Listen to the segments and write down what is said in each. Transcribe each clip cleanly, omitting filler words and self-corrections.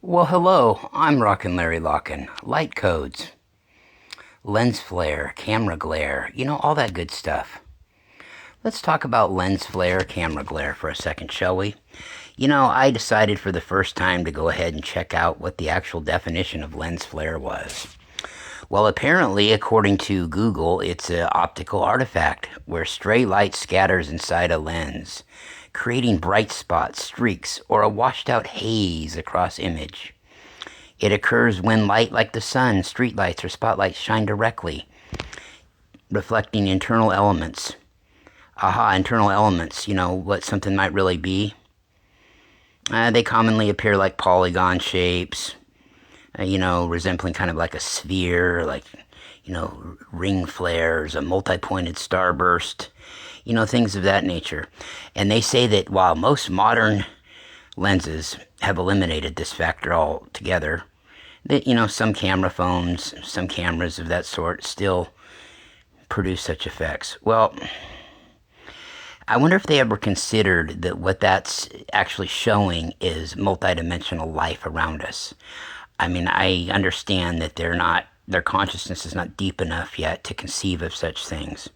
Well, hello, I'm Rockin' Larry Lockin. Light codes, lens flare, camera glare, all that good stuff. Let's talk about lens flare, camera glare for a second, shall we? I decided for the first time to go ahead and check out what the actual definition of lens flare was. Well, apparently, according to Google, it's an optical artifact where stray light scatters inside a lens, creating bright spots, streaks, or a washed out haze across image. It occurs when light like the sun, streetlights, or spotlights shine directly, reflecting internal elements. Aha, internal elements, what something might really be. They commonly appear like polygon shapes, resembling kind of like a sphere, like, ring flares, a multi-pointed starburst, things of that nature. And they say that while most modern lenses have eliminated this factor altogether, that, some camera phones, some cameras of that sort still produce such effects. Well, I wonder if they ever considered that what that's actually showing is multidimensional life around us. I mean, I understand that their consciousness is not deep enough yet to conceive of such things.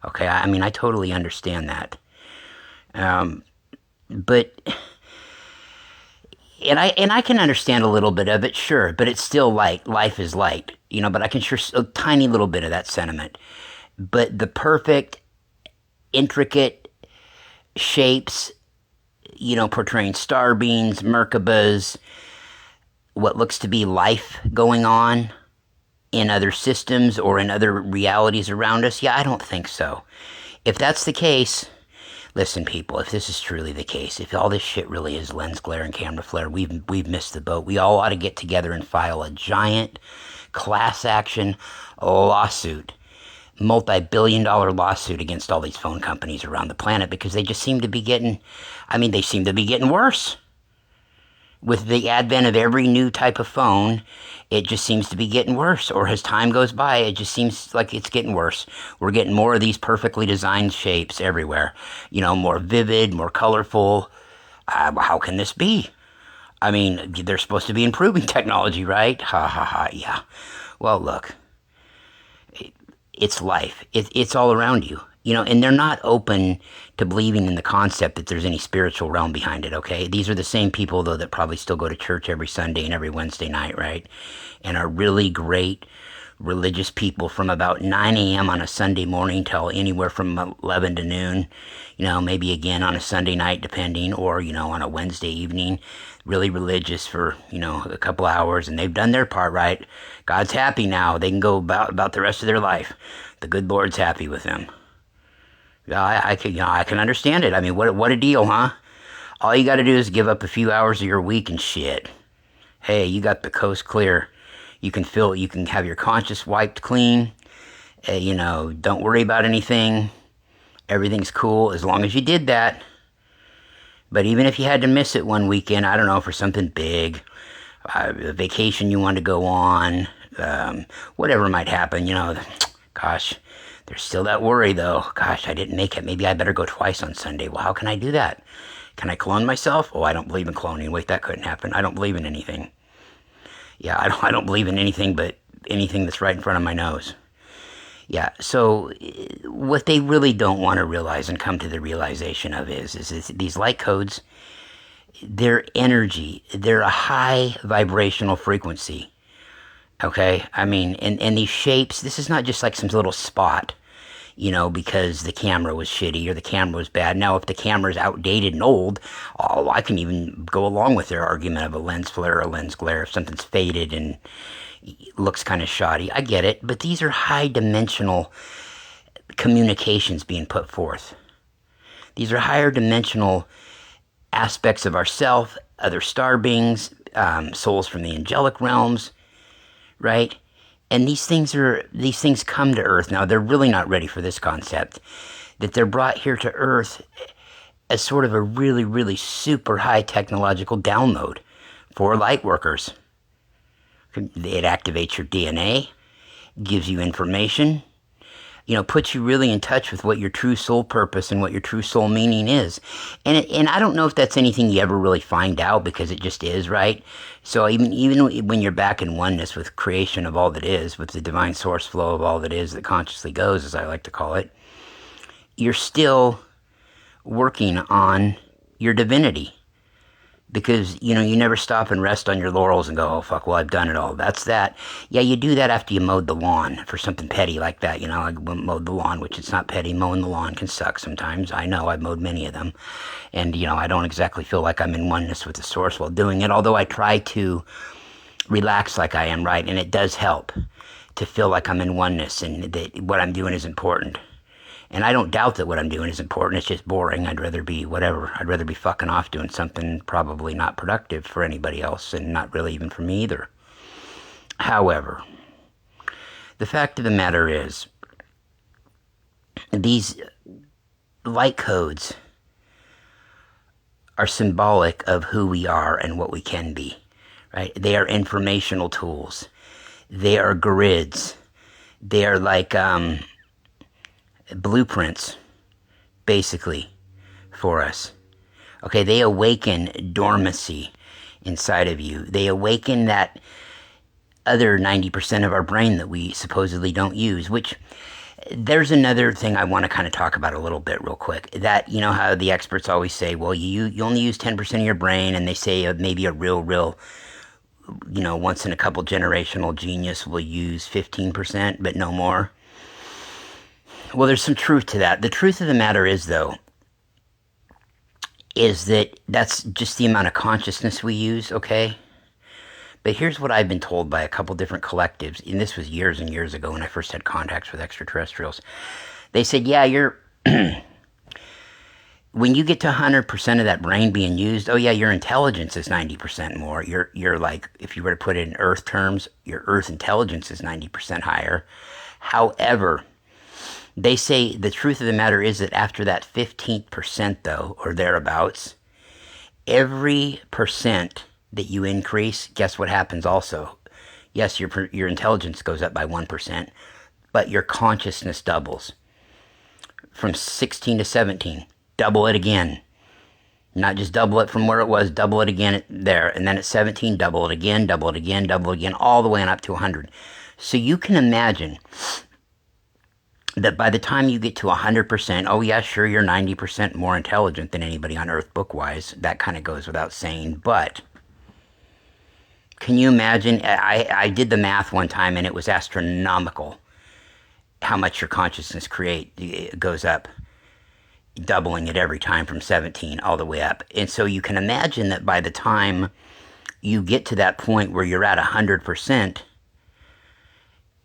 Okay, I mean, I totally understand that. But and I can understand a little bit of it, sure, but it's still light. Life is light, but I can sure a tiny little bit of that sentiment. But the perfect, intricate shapes, portraying star beams, Merkabas, what looks to be life going on in other systems or in other realities around us, yeah, I don't think so. If that's the case, listen, people, if this is truly the case, if all this shit really is lens glare and camera flare, we've missed the boat. We all ought to get together and file a giant class action lawsuit, multi-billion-dollar lawsuit against all these phone companies around the planet, because they just seem to be getting, they seem to be getting worse. With the advent of every new type of phone, it just seems to be getting worse. Or as time goes by, it just seems like it's getting worse. We're getting more of these perfectly designed shapes everywhere. More vivid, more colorful. How can this be? I mean, they're supposed to be improving technology, right? Ha ha ha, yeah. Well, look, it's life. It's all around you. And they're not open to believing in the concept that there's any spiritual realm behind it, okay? These are the same people, though, that probably still go to church every Sunday and every Wednesday night, right? And are really great religious people from about 9 a.m. on a Sunday morning till anywhere from 11 to noon, maybe again on a Sunday night, depending, or, on a Wednesday evening, really religious for, a couple hours, and they've done their part, right? God's happy now. They can go about the rest of their life. The good Lord's happy with them. Yeah, I can understand it. I mean, what a deal, huh? All you got to do is give up a few hours of your week and shit. Hey, you got the coast clear. You can have your conscience wiped clean. Don't worry about anything. Everything's cool as long as you did that. But even if you had to miss it one weekend, I don't know, for something big, a vacation you want to go on, whatever might happen, gosh. There's still that worry, though. Gosh, I didn't make it. Maybe I better go twice on Sunday. Well, how can I do that? Can I clone myself? Oh, I don't believe in cloning. Wait, that couldn't happen. I don't believe in anything. Yeah, I don't believe in anything but anything that's right in front of my nose. Yeah, so what they really don't want to realize and come to the realization of is these light codes, their energy, they're a high vibrational frequency. Okay, I mean, and these shapes, this is not just like some little spot, because the camera was shitty or the camera was bad. Now, if the camera's outdated and old, I can even go along with their argument of a lens flare or a lens glare if something's faded and looks kind of shoddy. I get it, but these are high dimensional communications being put forth. These are higher dimensional aspects of ourself, other star beings, souls from the angelic realms, right? And these things come to Earth. Now, they're really not ready for this concept, that they're brought here to Earth as sort of a really, really super high technological download for light workers. It activates your DNA, gives you information, puts you really in touch with what your true soul purpose and what your true soul meaning is. And I don't know if that's anything you ever really find out, because it just is, right? So even when you're back in oneness with creation of all that is, with the divine source flow of all that is, that consciously goes, as I like to call it, you're still working on your divinity. Because, you never stop and rest on your laurels and go, oh, fuck, well, I've done it all. That's that. Yeah, you do that after you mowed the lawn for something petty like that. I mowed the lawn, which it's not petty. Mowing the lawn can suck sometimes. I know, I've mowed many of them. And, I don't exactly feel like I'm in oneness with the source while doing it, although I try to relax like I am, right? And it does help to feel like I'm in oneness and that what I'm doing is important. And I don't doubt that what I'm doing is important. It's just boring. I'd rather be whatever. I'd rather be fucking off doing something probably not productive for anybody else, and not really even for me either. However, the fact of the matter is, these light codes are symbolic of who we are and what we can be, right? They are informational tools. They are grids. They are like, blueprints, basically, for us. Okay, they awaken dormancy inside of you. They awaken that other 90% of our brain that we supposedly don't use, which there's another thing I want to kind of talk about a little bit real quick. That, how the experts always say, well, you only use 10% of your brain, and they say maybe a real, once in a couple generational genius will use 15%, but no more. Well, there's some truth to that. The truth of the matter is, though, is that that's just the amount of consciousness we use, okay? But here's what I've been told by a couple different collectives, and this was years and years ago when I first had contacts with extraterrestrials. They said, yeah, when you get to 100% of that brain being used, oh yeah, your intelligence is 90% more. You're like, if you were to put it in Earth terms, your Earth intelligence is 90% higher. However, they say the truth of the matter is that after that 15%, though, or thereabouts, every percent that you increase, guess what happens also? Yes, your intelligence goes up by 1%, but your consciousness doubles. From 16 to 17, double it again. Not just double it from where it was, double it again there. And then at 17, double it again, double it again, double it again, all the way on up to 100. So you can imagine that by the time you get to 100%, oh yeah, sure, you're 90% more intelligent than anybody on Earth book-wise. That kind of goes without saying. But can you imagine? I did the math one time, and it was astronomical how much your consciousness goes up, doubling it every time from 17 all the way up. And so you can imagine that by the time you get to that point where you're at 100%,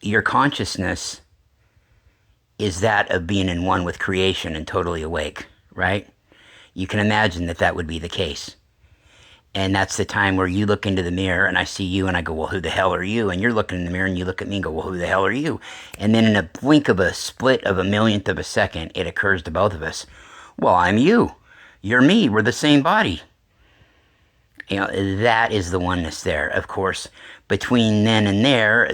your consciousness is that of being in one with creation and totally awake, right? You can imagine that that would be the case. And that's the time where you look into the mirror and I see you and I go, well, who the hell are you? And you're looking in the mirror and you look at me and go, well, who the hell are you? And then in a blink of a split of a millionth of a second, it occurs to both of us, well, I'm you. You're me. We're the same body. That is the oneness there. Of course, between then and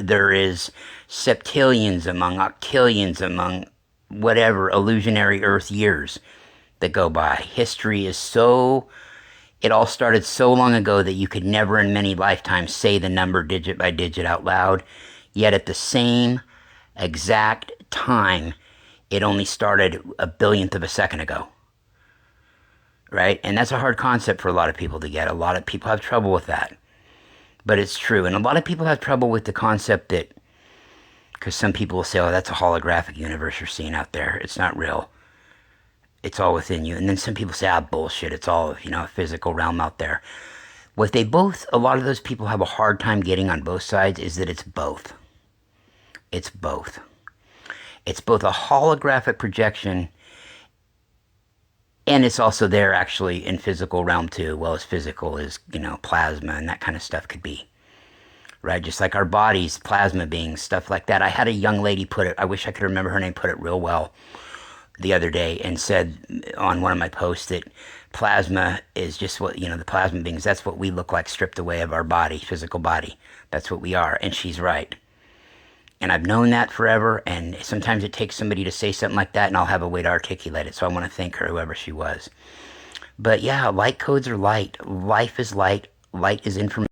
there is septillions among octillions among whatever illusionary Earth years that go by. History is it all started so long ago that you could never in many lifetimes say the number digit by digit out loud. Yet at the same exact time, it only started a billionth of a second ago. Right? And that's a hard concept for a lot of people to get. A lot of people have trouble with that. But it's true. And a lot of people have trouble with the concept that, because some people will say, oh, that's a holographic universe you're seeing out there. It's not real. It's all within you. And then some people say, bullshit. It's all, a physical realm out there. What a lot of those people have a hard time getting on both sides is that it's both. It's both. It's both a holographic projection, and it's also there actually in physical realm too. Well, as physical as, plasma and that kind of stuff could be. Right? Just like our bodies, plasma beings, stuff like that. I had a young lady put it, I wish I could remember her name, put it real well the other day and said on one of my posts that plasma is just what, the plasma beings, that's what we look like stripped away of our body, physical body. That's what we are. And she's right. And I've known that forever, and sometimes it takes somebody to say something like that, and I'll have a way to articulate it. So I want to thank her, whoever she was. But yeah, light codes are light. Life is light. Light is information.